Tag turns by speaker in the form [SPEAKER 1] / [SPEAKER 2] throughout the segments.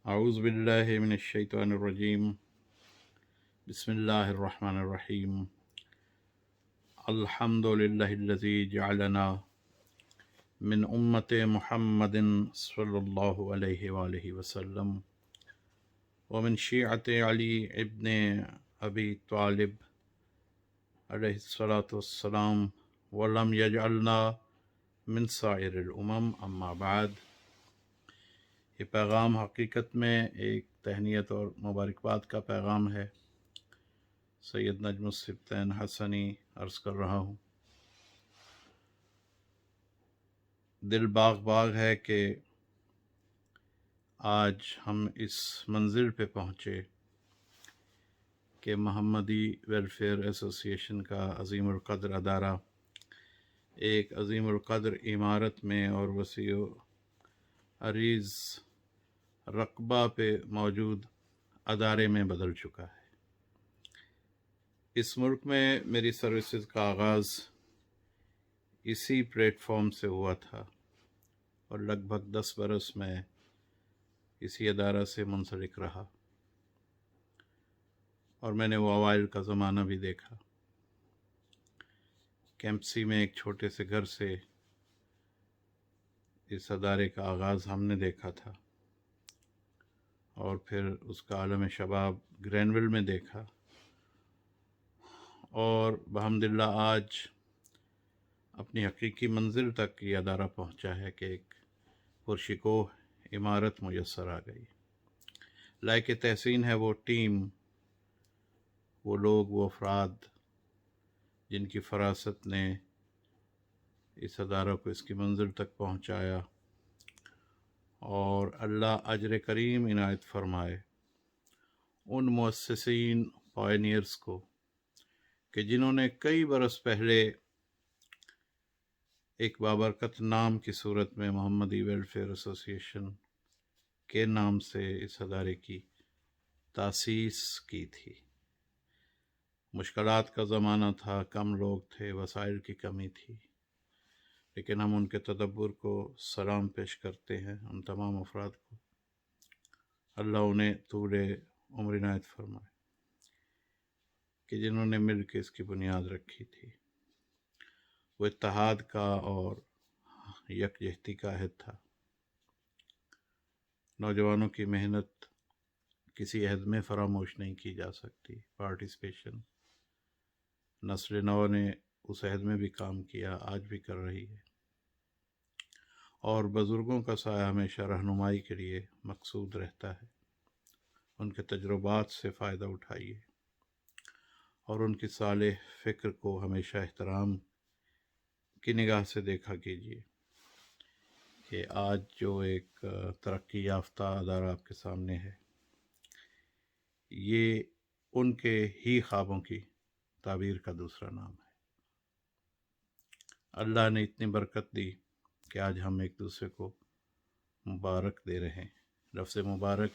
[SPEAKER 1] اعوذ باللہ من الشیطان الرجیم بسم اللہ الرحمن الرحیم الحمد للہ الذی جعلنا من امت محمد صلی اللہ علیہ وآلہ وسلم ومن شیعت علی ابن ابی طالب علیہ الصلاۃ والسلام ولم یجعلنا من سائر الامم اما بعد۔ یہ پیغام حقیقت میں ایک تہنیت اور مبارکباد کا پیغام ہے۔ سید نجم السبطین حسنی عرض کر رہا ہوں۔ دل باغ باغ ہے کہ آج ہم اس منزل پہ پہنچے کہ محمدی ویلفیئر ایسوسی ایشن کا عظیم القدر ادارہ ایک عظیم القدر عمارت میں اور وسیع و عریض رقبہ پہ موجود ادارے میں بدل چکا ہے۔ اس ملک میں میری سروسز کا آغاز اسی پلیٹ فارم سے ہوا تھا اور لگ بھگ 10 برس میں اسی ادارہ سے منسلک رہا، اور میں نے وہ اوائل کا زمانہ بھی دیکھا۔ کیمپسی میں ایک چھوٹے سے گھر سے اس ادارے کا آغاز ہم نے دیکھا تھا، اور پھر اس کا عالم شباب گرینویل میں دیکھا، اور بحمداللہ آج اپنی حقیقی منزل تک یہ ادارہ پہنچا ہے کہ ایک پرشکوہ عمارت میسر آ گئی۔ لائق تحسین ہے وہ ٹیم، وہ لوگ، وہ افراد جن کی فراست نے اس ادارہ کو اس کی منزل تک پہنچایا، اور اللہ اجر کریم عنایت فرمائے ان مؤسسین پائنیئرز کو کہ جنہوں نے کئی برس پہلے ایک بابرکت نام کی صورت میں محمدی ویلفیئر ایسوسی ایشن کے نام سے اس ادارے کی تاسیس کی تھی۔ مشکلات کا زمانہ تھا، کم لوگ تھے، وسائل کی کمی تھی، لیکن ہم ان کے تدبر کو سلام پیش کرتے ہیں، ان تمام افراد کو۔ اللہ انہیں طول عمر عنایت فرمائے کہ جنہوں نے مل کے اس کی بنیاد رکھی تھی۔ وہ اتحاد کا اور یکجہتی کا عہد تھا۔ نوجوانوں کی محنت کسی عہد میں فراموش نہیں کی جا سکتی۔ پارٹیسپیشن نسل نو نے اس عہد میں بھی کام کیا، آج بھی کر رہی ہے، اور بزرگوں کا سایہ ہمیشہ رہنمائی کے لیے مقصود رہتا ہے۔ ان کے تجربات سے فائدہ اٹھائیے اور ان کی صالح فکر کو ہمیشہ احترام کی نگاہ سے دیکھا کیجیے کہ آج جو ایک ترقی یافتہ ادارہ آپ کے سامنے ہے، یہ ان کے ہی خوابوں کی تعبیر کا دوسرا نام ہے۔ اللہ نے اتنی برکت دی کہ آج ہم ایک دوسرے کو مبارک دے رہے ہیں۔ لفظ مبارک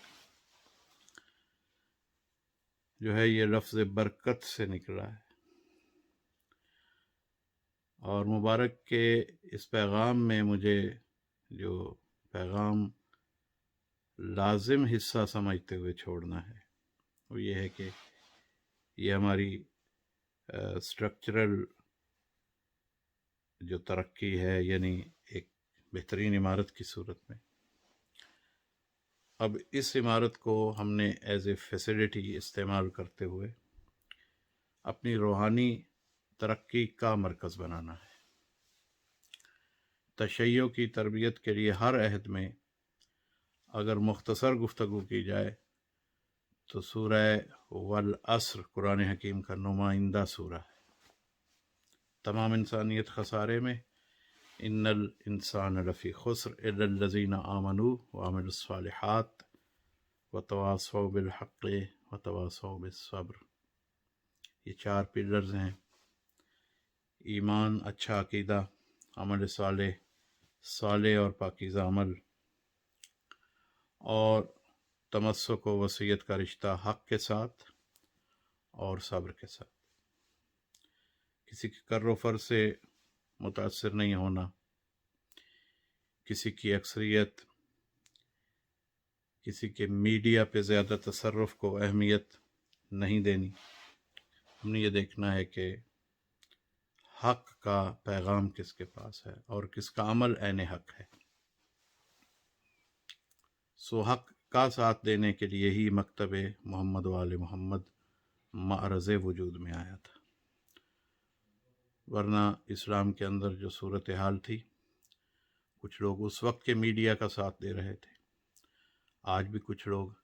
[SPEAKER 1] جو ہے یہ لفظ برکت سے نکلا ہے، اور مبارک کے اس پیغام میں مجھے جو پیغام لازم حصہ سمجھتے ہوئے چھوڑنا ہے وہ یہ ہے کہ یہ ہماری اسٹرکچرل جو ترقی ہے، یعنی ایک بہترین عمارت کی صورت میں، اب اس عمارت کو ہم نے ایز اے فیسلٹی استعمال کرتے ہوئے اپنی روحانی ترقی کا مرکز بنانا ہے۔ تشیع کی تربیت کے لیے ہر عہد میں اگر مختصر گفتگو کی جائے تو سورہ والعصر قرآن حکیم کا نمائندہ سورہ ہے۔ تمام انسانیت خسارے میں، ان الانسان لفی خسر الا الذین آمنوا وعملوا الصالحات وتواصوا بالحق وتواصوا بالصبر۔ یہ 4 پلرز ہیں: ایمان، اچھا عقیدہ، عمل صالح، صالح اور پاکیزہ عمل، اور تمسک و وصیت کا رشتہ حق کے ساتھ اور صبر کے ساتھ۔ کسی کے کر و فر سے متاثر نہیں ہونا، کسی کی اکثریت، किसी के मीडिया पे ज़्यादा तसर्रुफ़ को अहमियत नहीं देनी। हमने ये देखना है कि हक़ का पैगाम किसके पास है और किसका अमल ऐन हक़ है। सो हक़ का साथ देने के लिए ही मकतब मोहम्मद वाले मोहम्मद मारज़ वजूद में आया था, वरना इस्लाम के अंदर जो सूरत हाल थी, कुछ लोग उस वक्त के मीडिया का साथ दे रहे थे, आज भी कुछ लोग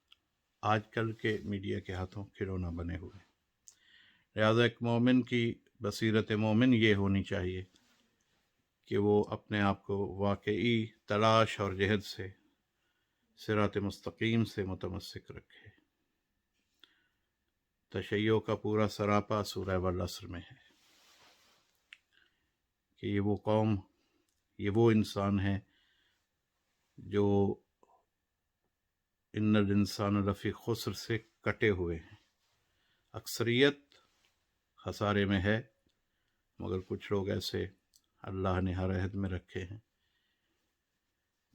[SPEAKER 1] आजकल के मीडिया के हाथों खिलौना बने हुए। लिहाजा एक मोमिन की बसीरत मोमिन ये होनी चाहिए कि वो अपने आप को वाकई तलाश और जहद से सिरात मुस्तकीम से मुतमस्सिक रखे। तशय्यो का पूरा सरापा सूरह वल अस्र में है कि ये वो कौम, ये वो इंसान है जो इन्नल इंसान लफ़ी खुस्र से कटे हुए हैं। अक्सरियत खसारे में है, मगर कुछ लोग ऐसे अल्लाह ने हर अहद में रखे हैं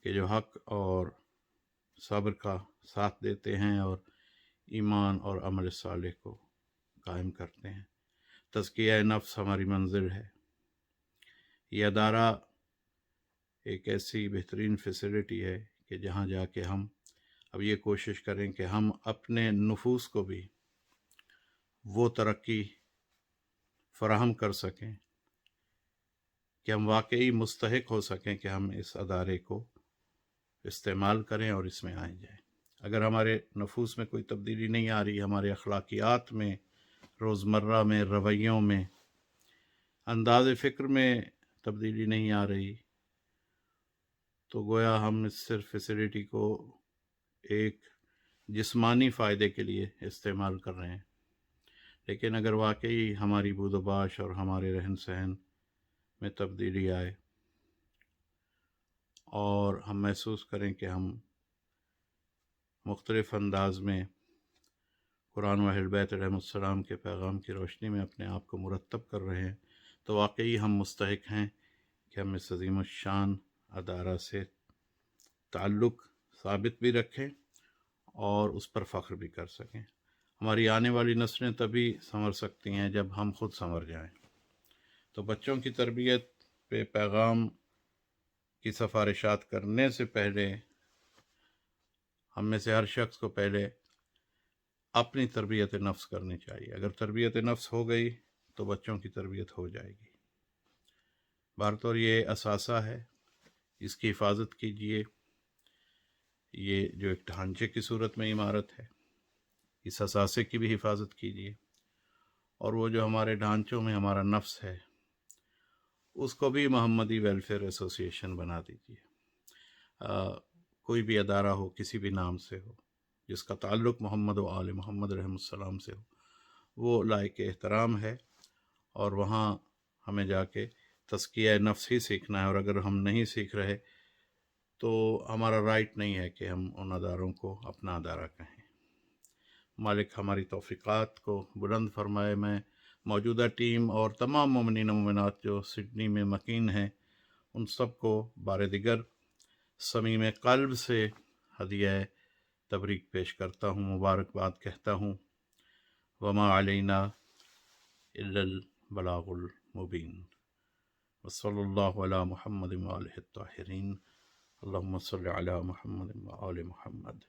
[SPEAKER 1] कि जो हक़ और सब्र का साथ देते हैं और ईमान और अमल सालेह को कायम करते हैं। तज़किया नफ्स हमारी मंजिल है। ये अदारा एक ऐसी बेहतरीन फैसिलिटी है कि जहाँ जाके हम अब ये कोशिश करें कि हम अपने नुफूस को भी वो तरक्की फ़राहम कर सकें कि हम वाकई मुस्तहिक हो सकें कि हम इस अदारे को इस्तेमाल करें और इसमें आए जाएं। अगर हमारे नफूस में कोई तब्दीली नहीं आ रही, हमारे अखलाकियात में, रोज़मर्रा में, रवैयों में, अंदाज़ फ़िक्र में तब्दीली नहीं आ रही, तो गोया हम इस सिर्फ फैसिलिटी को एक जिस्मानी फ़ायदे के लिए इस्तेमाल कर रहे हैं। लेकिन अगर वाकई हमारी बूदोबाश और हमारे रहन सहन में तब्दीली आए और हम महसूस करें कि हम मुख्तलिफ़ अंदाज में कुरान व अहल बैत अलैहिस्सलाम के पैगाम की रोशनी में अपने आप को मुरतब कर रहे हैं, तो वाकई हम मुस्तहिक हैं कि हम इस अज़ीम शान अदारा से ताल्लुक़ साबित भी रखें और उस पर फ़ख्र भी कर सकें। हमारी आने वाली नस्लें तभी संवर सकती हैं जब हम खुद संवर जाएं। तो बच्चों की तरबियत पे पैगाम की सिफारिशात करने से पहले हम में से हर शख्स को पहले अपनी तरबियत नफ्स करनी चाहिए। अगर तरबियत नफ्स हो गई तो बच्चों की तरबियत हो जाएगी। बहरतौर ये असासा है, इसकी हिफाजत कीजिए। ये जो एक ढांचे की सूरत में इमारत है, इस असासे की भी हिफाजत कीजिए, और वो जो हमारे ढांचों में हमारा नफ्स है उसको भी मोहम्मदी वेलफेयर एसोसिएशन बना दीजिए। कोई भी अदारा हो, किसी भी नाम से हो, जिसका ताल्लुक़ मोहम्मद व आले मोहम्मद रहमतुल्लाह से हो, वो लायक एहतराम है और वहाँ हमें जाके तज़किया नफ्स ही सीखना है। और अगर हम नहीं सीख रहे तो हमारा राइट नहीं है कि हम उन अदारों को अपना अदारा कहें। मालिक हमारी तौफ़ीक़ात को बुलंद फरमाए। मैं मौजूदा टीम और तमाम मोमिनीन मोमिनात जो सिडनी में मकीन हैं, उन सब को बारे दिगर समीम क़ल्ब से हदिया तबरीक पेश करता हूँ, मुबारकबाद कहता हूँ। वमा अलैना इल्लल बलागुल मुबीन। वसल्लल्लाहु अला मुहम्मद व आलिहि त्ताहिरीन। अल्लाहुम्मा सल्लि अला मुहम्मद व आलि मुहम्मद।